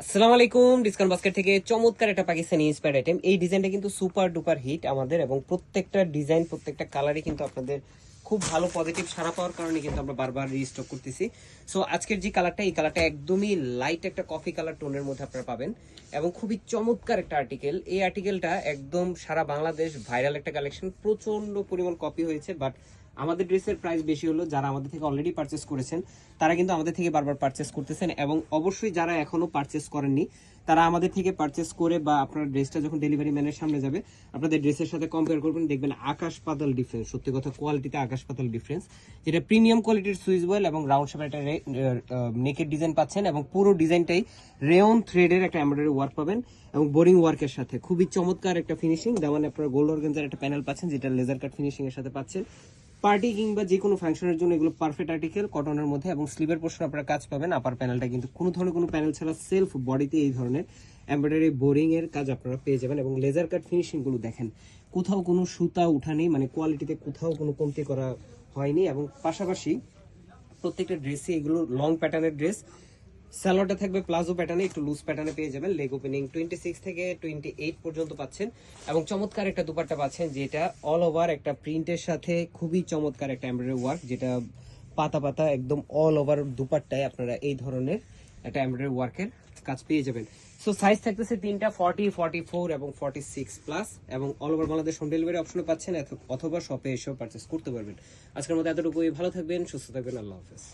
আসসালামু আলাইকুম। Discount basket থেকে চমৎকার একটা পাকিস্তানি ইন্সপায়ার্ড আইটেম। এই ডিজাইনটা কিন্তু সুপার ডুপার হিট আমাদের, এবং প্রত্যেকটা ডিজাইন প্রত্যেকটা কালারই কিন্তু আপনাদের খুব ভালো পজিটিভ সাড়া পাওয়ার কারণে কিন্তু আমরা বারবার রিস্টক করতেছি। সো আজকের যে কালারটা, এই কালারটা একদমই লাইট একটা কফি কালার টোনের মধ্যে আপনারা পাবেন, এবং খুবই চমৎকার একটা আর্টিকেল। এই আর্টিকেলটা একদম সারা বাংলাদেশ ভাইরাল একটা কালেকশন, প্রচন্ড পরিমাণ কপি হয়েছে। বাট আমাদের ড্রেসের প্রাইস বেশি হলো, যারা আমাদের থেকে অলরেডি পারচেস করেছেন তারা কিন্তু আমাদের থেকে বারবার পারচেস করতেছেন, এবং অবশ্যই যারা এখনো পারচেস করেননি তারা আমাদের থেকে পারচেস করে বা আপনার ড্রেসটা যখন ডেলিভারি ম্যানের সামনে যাবে আপনাদের ড্রেসের সাথে কম্পেয়ার করবেন, দেখবেন আকাশ পাতাল ডিফারেন্স। সত্যি কথা, কোয়ালিটিতে আকাশ পাতাল ডিফারেন্স। যেটা প্রিমিয়াম কোয়ালিটির সুইচ বয়েল এবং রাউন্ড শেপের একটা নেকের ডিজাইন পাচ্ছেন, এবং পুরো ডিজাইনটাই রেয়ন থ্রেডের একটা এমব্রয়ডারি ওয়ার্ক পাবেন, এবং বোরিং ওয়ার্কের সাথে খুবই চমৎকার একটা ফিনিশিং দেওয়ান। আপনারা গোল্ড অর্গানজার একটা প্যানেল পাচ্ছেন, যেটা লেজার কাট ফিনিশিং এর সাথে পাচ্ছেন। পার্টি কিংবা যে কোনো ফাংশনের জন্য এগুলো পারফেক্ট আর্টিকেল, কটনের মধ্যে। এবং স্লিভের পোর্শন আপনারা কাজ পাবেন। আপার প্যানেলটা কিন্তু কোনো ধরনের কোনো প্যানেল ছাড়া সেলফ বডিতে এই ধরনের এমব্রয়ডারি বোরিং এর কাজ আপনারা পেয়ে যাবেন, এবং লেজার কাট ফিনিশিং গুলো দেখেন, কোথাও কোনো সুতা উঠা নেই, মানে কোয়ালিটিতে কোথাও কোনো কমতি করা হয়নি। এবং পাশাপাশি প্রত্যেকটা ড্রেসে এগুলো লং প্যাটার্নের ড্রেস। স্যালোয়ারটা থাকবে প্লাজো প্যাটার্নে, একটু লুজ প্যাটার্নে পেয়ে যাবেন। লেগ ওপেনিং 26 থেকে 28 পর্যন্ত পাচ্ছেন, এবং চমৎকার একটা দুপাট্টা পাচ্ছেন, যেটা অল ওভার একটা প্রিন্টের সাথে খুবই চমৎকার একটা এমব্রয়ডারি ওয়ার্ক, যেটা পাতা পাতা একদম অল ওভার দুপাট্টায় আপনারা এই ধরনের একটা এমব্রয়ডারি ওয়ার্কের কাজ পেয়ে যাবেন। সো সাইজ থাকতেছে তিনটা, 40, 44 এবং 46 প্লাস, এবং all over Bangladesh home delivery অপশনে পাচ্ছেন, অথবা শপে এসেও পারচেস করতে পারবেন। আজকের মতো এতটুকুই। ভালো থাকবেন, সুস্থ থাকবেন, আল্লাহ হাফেজ।